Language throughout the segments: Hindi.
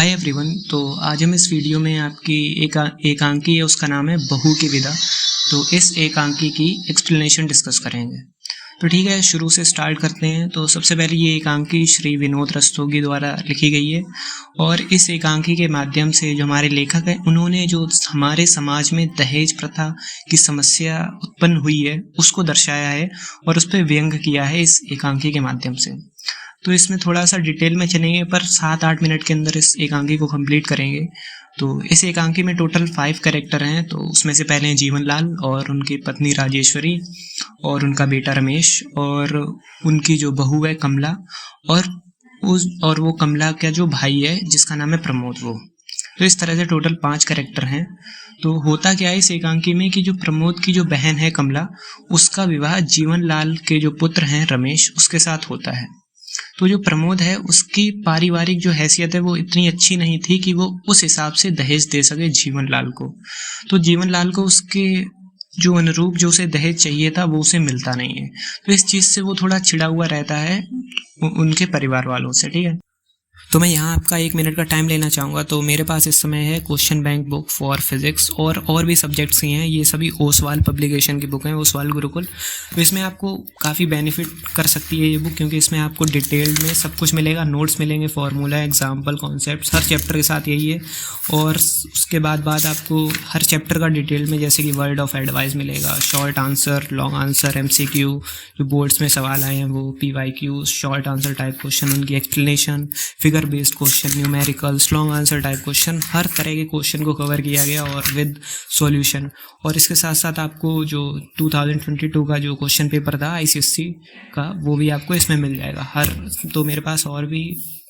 Hi everyone. तो आज हम इस वीडियो में आपकी एकांकी है, उसका नाम है बहू की विदा। तो इस एकांकी की एक्सप्लेनेशन डिस्कस करेंगे। तो ठीक है, शुरू से स्टार्ट करते हैं। तो सबसे पहले ये एकांकी श्री विनोद रस्तोगी द्वारा लिखी गई है और इस एकांकी के माध्यम से जो हमारे लेखक हैं उन्होंने जो हमारे समाज में दहेज प्रथा की समस्या उत्पन्न हुई है उसको दर्शाया है और उस पर व्यंग किया है इस एकांकी के माध्यम से। तो इसमें थोड़ा सा डिटेल में चलेंगे पर 7-8 मिनट के अंदर इस एकांकी को कंप्लीट करेंगे। तो इस एकांकी में टोटल 5 कैरेक्टर हैं। तो उसमें से पहले हैं जीवन लाल और उनकी पत्नी राजेश्वरी और उनका बेटा रमेश और उनकी जो बहू है कमला और वो कमला का जो भाई है जिसका नाम है प्रमोद वो। तो इस तरह से टोटल 5 कैरेक्टर हैं। तो होता क्या है इस एकांकी में कि जो प्रमोद की जो बहन है कमला, उसका विवाह जीवन लाल के जो पुत्र हैं रमेश उसके साथ होता है। तो जो प्रमोद है उसकी पारिवारिक जो हैसियत है वो इतनी अच्छी नहीं थी कि वो उस हिसाब से दहेज दे सके जीवन लाल को। तो जीवन लाल को उसके जो अनुरूप जो उसे दहेज चाहिए था वो उसे मिलता नहीं है। तो इस चीज़ से वो थोड़ा चिढ़ा हुआ रहता है उनके परिवार वालों से। ठीक है, तो मैं यहाँ आपका 1 मिनट का टाइम लेना चाहूँगा। तो मेरे पास इस समय है question bank book for physics और भी सब्जेक्ट्स की हैं। ये सभी ओसवाल पब्लिकेशन की बुक हैं, ओसवाल गुरुकुल। तो इसमें आपको काफ़ी बेनिफिट कर सकती है ये बुक, क्योंकि इसमें आपको डिटेल्ड में सब कुछ मिलेगा, नोट्स मिलेंगे, फार्मूला, एग्जाम्पल, कॉन्सेप्ट, हर चैप्टर के साथ यही है। और उसके बाद आपको हर चैप्टर का डिटेल में जैसे कि वर्ड ऑफ एडवाइस मिलेगा, short answer, long answer, MCQ, जो बोर्ड्स में सवाल आए हैं वो, PYQ, short answer type question, उनकी explanation, figure based question, numericals, long answer type question, हर तरह के क्वेश्चन को कवर किया गया और विद सॉल्यूशन। और इसके साथ साथ आपको जो 2022 का जो क्वेश्चन पेपर था ICSE का वो भी आपको इसमें मिल जाएगा। तो मेरे पास और भी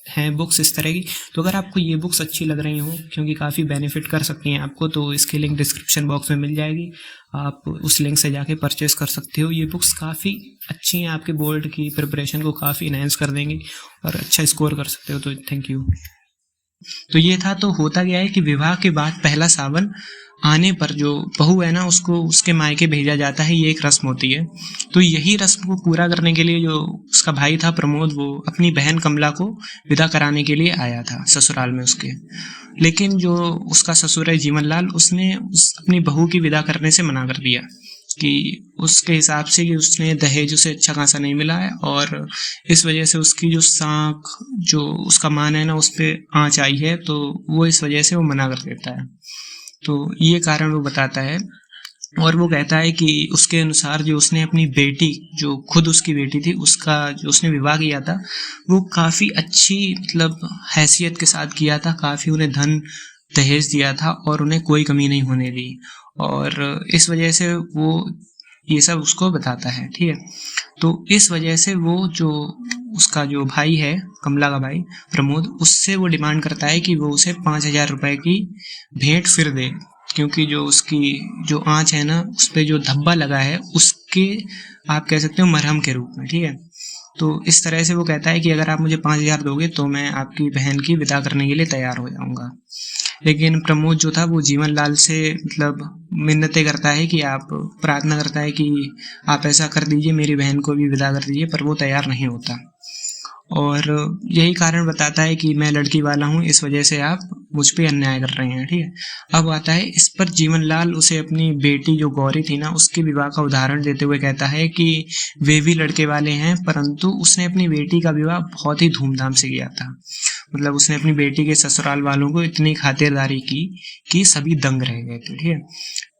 हैं बुक्स इस तरह की। तो अगर आपको ये बुक्स अच्छी लग रही हों क्योंकि काफ़ी बेनिफिट कर सकती हैं आपको, तो इसकी लिंक डिस्क्रिप्शन बॉक्स में मिल जाएगी। आप उस लिंक से जाके परचेस कर सकते हो। ये बुक्स काफ़ी अच्छी हैं, आपके बोर्ड की प्रिपरेशन को काफ़ी इनहेंस कर देंगी और अच्छा स्कोर कर सकते हो। तो थैंक यू। तो ये था। तो होता गया है कि विवाह के बाद पहला सावन आने पर जो बहू है ना उसको उसके मायके भेजा जाता है, ये एक रस्म होती है। तो यही रस्म को पूरा करने के लिए जो उसका भाई था प्रमोद, वो अपनी बहन कमला को विदा कराने के लिए आया था ससुराल में उसके। लेकिन जो उसका ससुर है जीवन लाल, उसने अपनी बहू की विदा करने से मना कर दिया कि उसके हिसाब से कि उसने दहेज उसे अच्छा खासा नहीं मिला है और इस वजह से उसकी जो साख जो उसका मान है ना उस पर आँच आई है, तो वो इस वजह से वो मना कर देता है। तो ये कारण वो बताता है और वो कहता है कि उसके अनुसार जो उसने अपनी बेटी, जो खुद उसकी बेटी थी, उसका जो उसने विवाह किया था वो काफ़ी अच्छी मतलब हैसियत के साथ किया था, काफ़ी उन्हें धन दहेज दिया था और उन्हें कोई कमी नहीं होने दी। और इस वजह से वो ये सब उसको बताता है। ठीक है, तो इस वजह से वो जो उसका जो भाई है कमला का भाई प्रमोद, उससे वो डिमांड करता है कि वो उसे 5,000 रुपये की भेंट फिर दे, क्योंकि जो उसकी जो आँच है ना उस पर जो धब्बा लगा है उसके आप कह सकते हो मरहम के रूप में। ठीक है, तो इस तरह से वो कहता है कि अगर आप मुझे 5,000 दोगे तो मैं आपकी बहन की विदा करने के लिए तैयार हो जाऊंगा। लेकिन प्रमोद जो था वो जीवन लाल से मतलब मिन्नतें करता है कि आप प्रार्थना करता है कि आप ऐसा कर दीजिए, मेरी बहन को भी विदा कर दीजिए, पर वो तैयार नहीं होता। और यही कारण बताता है कि मैं लड़की वाला हूँ, इस वजह से आप मुझ पे अन्याय कर रहे हैं। ठीक है, अब आता है इस पर जीवन लाल उसे अपनी बेटी जो गौरी थी ना उसके विवाह का उदाहरण देते हुए कहता है कि वे भी लड़के वाले हैं, परंतु उसने अपनी बेटी का विवाह बहुत ही धूमधाम से किया था। मतलब उसने अपनी बेटी के ससुराल वालों को इतनी खातिरदारी की कि सभी दंग रह गए थे। ठीक है,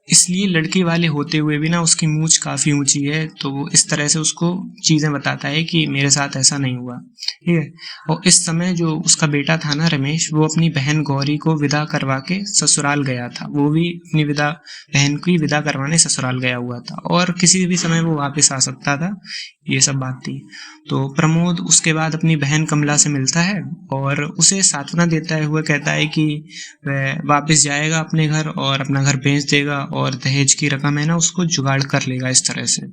इसलिए लड़के वाले होते हुए भी ना उसकी मूंछ काफ़ी ऊंची है, तो वो इस तरह से उसको चीज़ें बताता है कि मेरे साथ ऐसा नहीं हुआ। ठीक है, और इस समय जो उसका बेटा था ना रमेश, वो अपनी बहन गौरी को विदा करवा के ससुराल गया था। वो भी अपनी बहन की विदा करवाने ससुराल गया हुआ था और किसी भी समय वो वापस आ सकता था, ये सब बात थी। तो प्रमोद उसके बाद अपनी बहन कमला से मिलता है और उसे सांत्वना देता हुए कहता है कि वह वापस जाएगा अपने घर और अपना घर बेच देगा और दहेज की रकम है ना उसको जुगाड़ कर लेगा इस तरह से।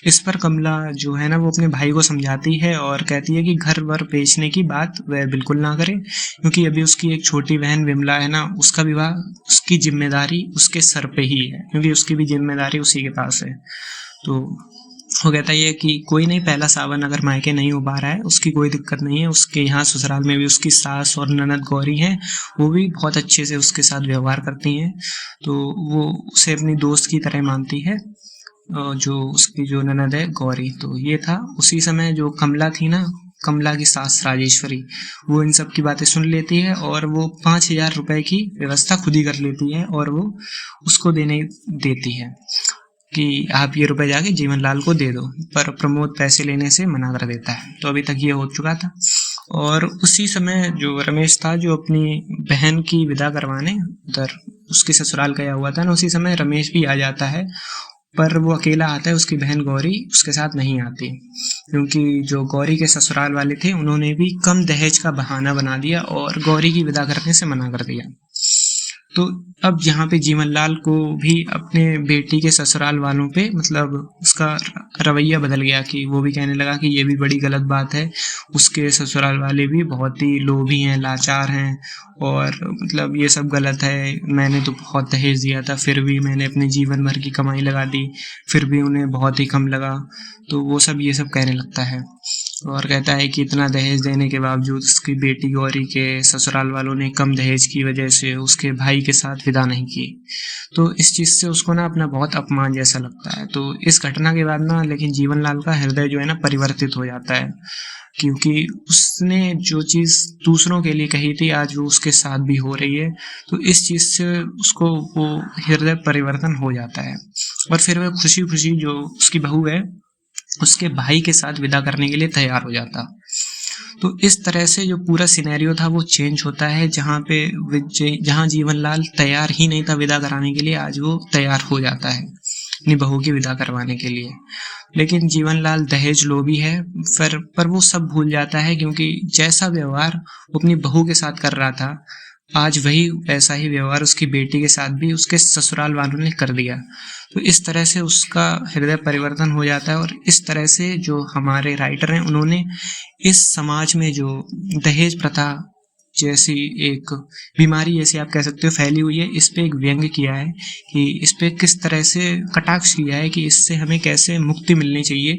इस पर कमला जो है ना वो अपने भाई को समझाती है और कहती है कि घर वर बेचने की बात वह बिल्कुल ना करे, क्योंकि अभी उसकी एक छोटी बहन विमला है ना, उसका विवाह, उसकी जिम्मेदारी उसके सर पे ही है, क्योंकि उसकी भी जिम्मेदारी उसी के पास है। तो वो कहता है ये कि कोई नहीं, पहला सावन अगर मायके नहीं हो पा रहा है उसकी कोई दिक्कत नहीं है, उसके यहाँ ससुराल में भी उसकी सास और ननद गौरी हैं, वो भी बहुत अच्छे से उसके साथ व्यवहार करती हैं, तो वो उसे अपनी दोस्त की तरह मानती है, जो उसकी जो ननद है गौरी। तो ये था। उसी समय जो कमला थी ना, कमला की सास राजेश्वरी, वो इन सब की बातें सुन लेती है और वो 5,000 रुपए की व्यवस्था खुद ही कर लेती है और वो उसको देने देती है कि आप ये रुपए जाके जीवनलाल को दे दो, पर प्रमोद पैसे लेने से मना कर देता है। तो अभी तक ये हो चुका था। और उसी समय जो रमेश था, जो अपनी बहन की विदा करवाने उधर उसके ससुराल गया हुआ था ना, उसी समय रमेश भी आ जाता है, पर वो अकेला आता है, उसकी बहन गौरी उसके साथ नहीं आती, क्योंकि जो गौरी के ससुराल वाले थे उन्होंने भी कम दहेज का बहाना बना दिया और गौरी की विदा करने से मना कर दिया। तो अब यहाँ पे जीवनलाल को भी अपने बेटी के ससुराल वालों पे मतलब उसका रवैया बदल गया कि वो भी कहने लगा कि ये भी बड़ी गलत बात है, उसके ससुराल वाले भी बहुत ही लोभी हैं, लाचार हैं और मतलब ये सब गलत है। मैंने तो बहुत दहेज दिया था, फिर भी मैंने अपने जीवन भर की कमाई लगा दी, फिर भी उन्हें बहुत ही कम लगा। तो वो सब ये सब कहने लगता है और कहता है कि इतना दहेज देने के बावजूद उसकी बेटी गौरी के ससुराल वालों ने कम दहेज की वजह से उसके भाई के साथ विदा नहीं की। तो इस चीज़ से उसको ना अपना बहुत अपमान जैसा लगता है। तो इस घटना के बाद ना लेकिन जीवनलाल का हृदय जो है ना परिवर्तित हो जाता है, क्योंकि उसने जो चीज़ दूसरों के लिए कही थी आज वो उसके साथ भी हो रही है। तो इस चीज़ से उसको वो हृदय परिवर्तन हो जाता है और फिर वह खुशी खुशी जो उसकी बहू है उसके भाई के साथ विदा करने के लिए तैयार हो जाता। तो इस तरह से जो पूरा सिनेरियो था वो चेंज होता है, जहाँ जीवनलाल तैयार ही नहीं था विदा कराने के लिए, आज वो तैयार हो जाता है अपनी बहू की विदा करवाने के लिए। लेकिन जीवनलाल दहेज लोभी है, पर वो सब भूल जाता है, क्योंकि जैसा व्यवहार वो अपनी बहू के साथ कर रहा था आज वही वैसा ही व्यवहार उसकी बेटी के साथ भी उसके ससुराल वालों ने कर दिया। तो इस तरह से उसका हृदय परिवर्तन हो जाता है और इस तरह से जो हमारे राइटर हैं उन्होंने इस समाज में जो दहेज प्रथा जैसी एक बीमारी जैसे आप कह सकते हो फैली हुई है, इस पे एक व्यंग्य किया है कि इस पे किस तरह से कटाक्ष किया है कि इससे हमें कैसे मुक्ति मिलनी चाहिए,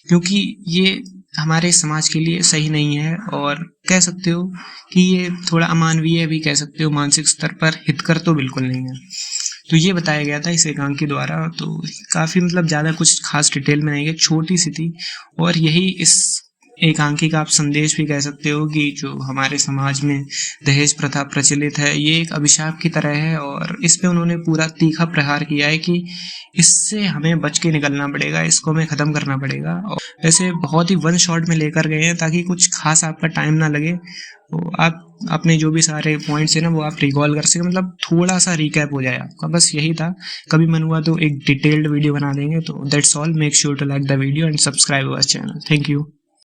क्योंकि ये हमारे समाज के लिए सही नहीं है और कह सकते हो कि ये थोड़ा अमानवीय भी कह सकते हो, मानसिक स्तर पर हितकर तो बिल्कुल नहीं है। तो ये बताया गया था इस एकांकी द्वारा। तो काफ़ी मतलब ज़्यादा कुछ खास डिटेल में नहीं है, छोटी सी थी और यही इस एकांकी का आप संदेश भी कह सकते हो कि जो हमारे समाज में दहेज प्रथा प्रचलित है ये एक अभिशाप की तरह है और इस पे उन्होंने पूरा तीखा प्रहार किया है कि इससे हमें बच के निकलना पड़ेगा, इसको हमें ख़त्म करना पड़ेगा। और वैसे बहुत ही वन शॉट में लेकर गए हैं ताकि कुछ खास आपका टाइम ना लगे, तो आप अपने जो भी सारे पॉइंट्स है ना वो आप रिकॉल कर सकें, मतलब थोड़ा सा रिकैप हो जाए आपका, बस यही था। कभी मन हुआ तो एक डिटेल्ड वीडियो बना देंगे। तो that's all, make sure to like the video and subscribe our channel. Thank you.